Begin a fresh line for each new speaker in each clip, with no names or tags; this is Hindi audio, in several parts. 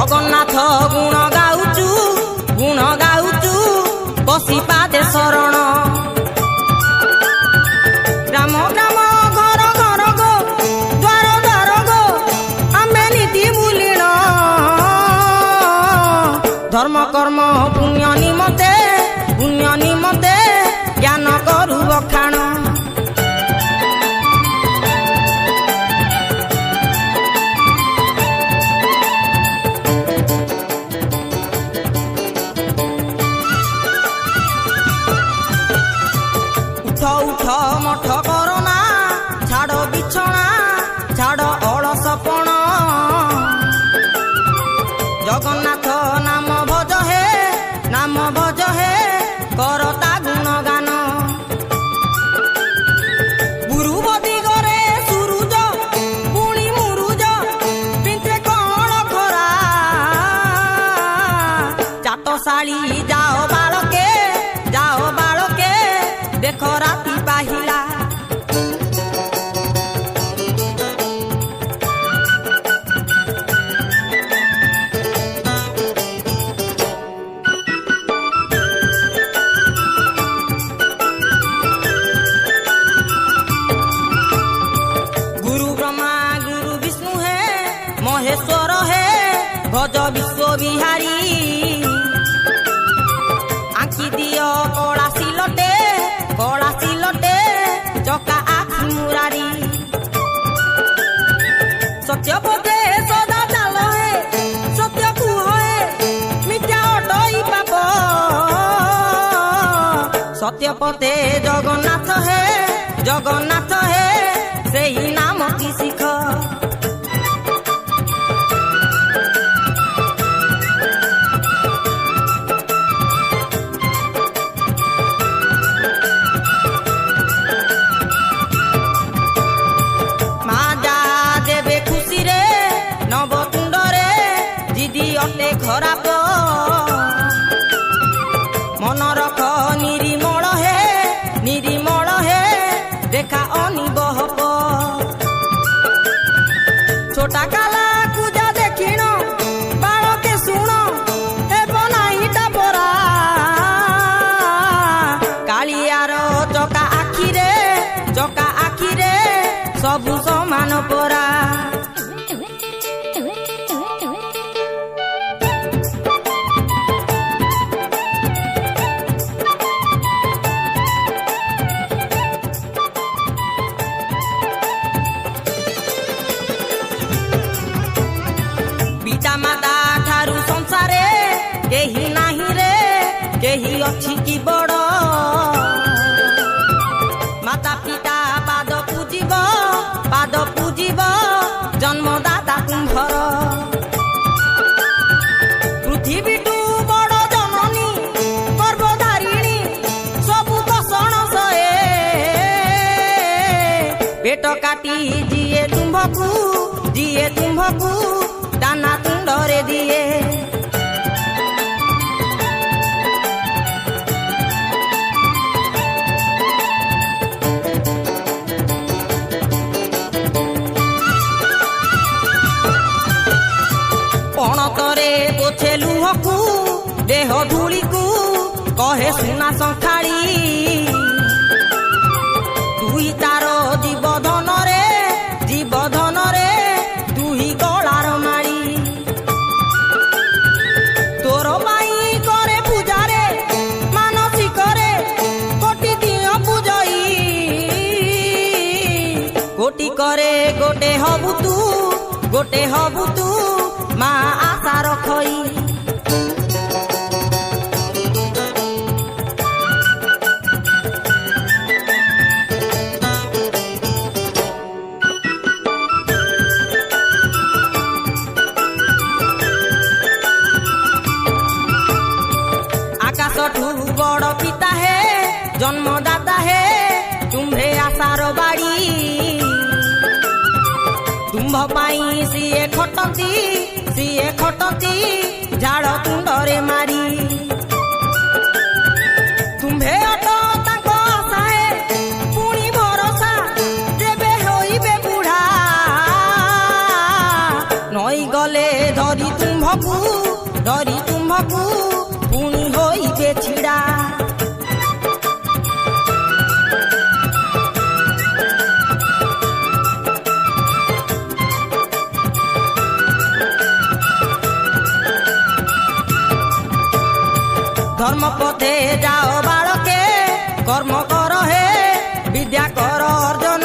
जगन्नाथ गुण गाउचु बसी पादे शरण ग्राम ग्राम घर घर गो द्वार द्वार गो आमे नीति बुलिण धर्म कर्म पुण्य निमते ज्ञान करू बखाण उठ मठ करना छाड़ बिछना छाड़ अलसपण जगन्नाथ नाम भज हे करता गुणगान पूर्व दिगरे सुरुज पुणी मुरुज पिंथे कण खरा चाटशाली जाओ बालके देख राति पाहिला गुरु ब्रह्मा गुरु विष्णु है महेश्वर है भज विश्व बिहारी आंखी दियो कला सिलटे चका आखि मुरारी सत्य पथे सदा चाल है सत्य कुह है मिथ्या अटई पाप सत्य पथे जगन्नाथ है सेही नाम की शिख खराब मन रख निरिमल है देखा अनिबहप छोटा काला पूजा देखिण बालके शुण हेब नाही टापरा कालियार चका आखिरे सबु समान परा केही अछि कि बड़ माता पिता पाद पूजिब जन्मदाता कुंभर पृथ्वी टू बड़ जननी गर्भधारिणी सबु दर्शन सए पेट काटी जिए तुम्भकु दाना तुंडरे दिए पणतरे पोछे लुहकु देह धूलिकु कहे सुना संखाड़ी तुही तार जीवधन रे तुही गलार माड़ी तोर पाई करे पूजारे मानसिक रे कोटि दिय पूजई कोटि करे गोटे हबु तू मा आशा रखई आकाश ठू बड़ पिता है जन्मदाता है तुम्हे आशार बाड़ी तुम्भ पाई सीए खटती झाड़ तुंडरे मारी तुम्भे अट तांको आशा है पुणी भरोसा जेबे होइबे बुढ़ा नई गले धरी तुम्भ ତୁମ୍ଭକୁ ଧରି ତୁମ୍ଭକୁ ପୁଣି ହୋଇବେ ଛିଡ଼ା। ধর্ম পথে যাও বালকে কর্ম কর হে বিদ্যা কর অর্জন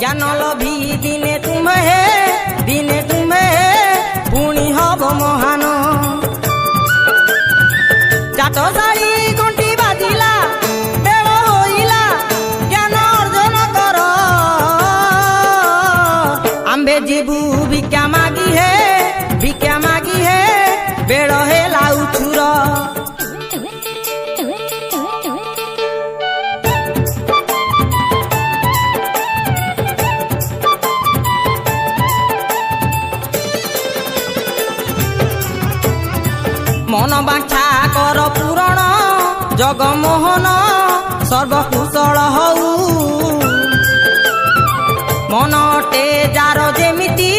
জ্ঞান লভি দিনে তুমে হে পুনি হব মহান। চাট শাড়ি ঘণ্টি বাজিলা বেল হইলা জ্ঞান অর্জন কর আম্বে ଯିବୁ ভিক্ষা মাগি হে ବେଳ ହେଲା ଉଛୁର। ମନ ବାଞ୍ଛା କର ପୂରଣ ଜଗମୋହନ ସର୍ବକୁଶଳ ହଉ ମନ ଅଟେ ଯାର ଯେମିତି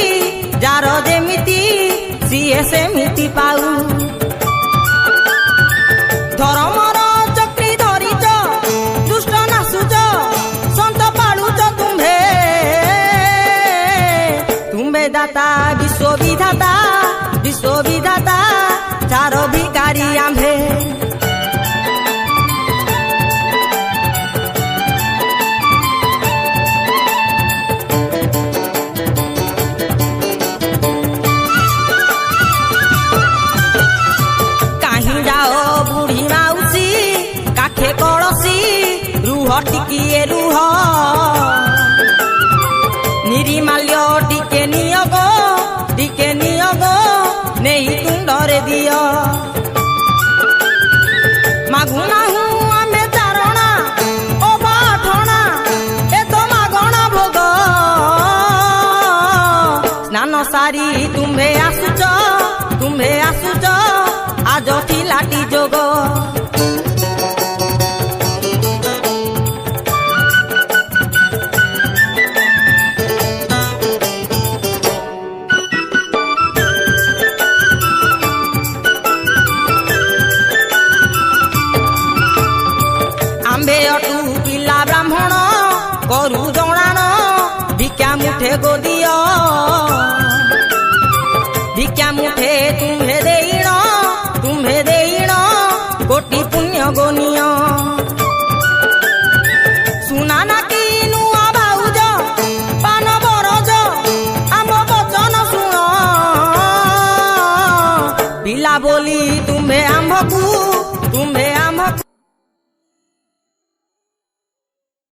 ସିଏ ସେମିତି ପାଉ। ଧର୍ମର ଚକ୍ରି ଧରିଛ ଦୁଷ୍ଟ ନାଶୁଛ ସନ୍ତ ପାଳୁଛ ତୁମ୍ଭେ ଦାତା ବିଶ୍ୱବିଧାତା ଚାର ଭିକାରୀ ଆମ୍ଭେ। ଟିକିଏ ରୁହ ନିରିମାଲ୍ୟ ଟିକେ ନିୟୋଗ ନେଇ ତୁଣ୍ଡରେ ଦିଅ। ମାଗୁନାହୁଁ ଆମେ ଚାରଣା ଓ ବାଠଣା ଏ ତ ମାଗଣା ଭୋଗ। ସ୍ନାନ ସାରି ତୁମ୍ଭେ ଆସୁଛ ଆଜ ଥିଲାଟି ଯୋଗ। କରୁ ଜଣାଣ ଭିକ୍ଷା ମୁଠେ ଗୋଦିଅ ଭିକ୍ଷା ମୁଠେ ତୁମ୍ଭେ ଦେଇଣ କୋଟି ପୁଣ୍ୟ ଗନିୟ। ସୁନା ନାକି ନୂଆ ଭାଉଜ ପାନ ବରଜ ଆମ ବଚନ ଶୁଣ ପିଲା ବୋଲି ତୁମ୍ଭେ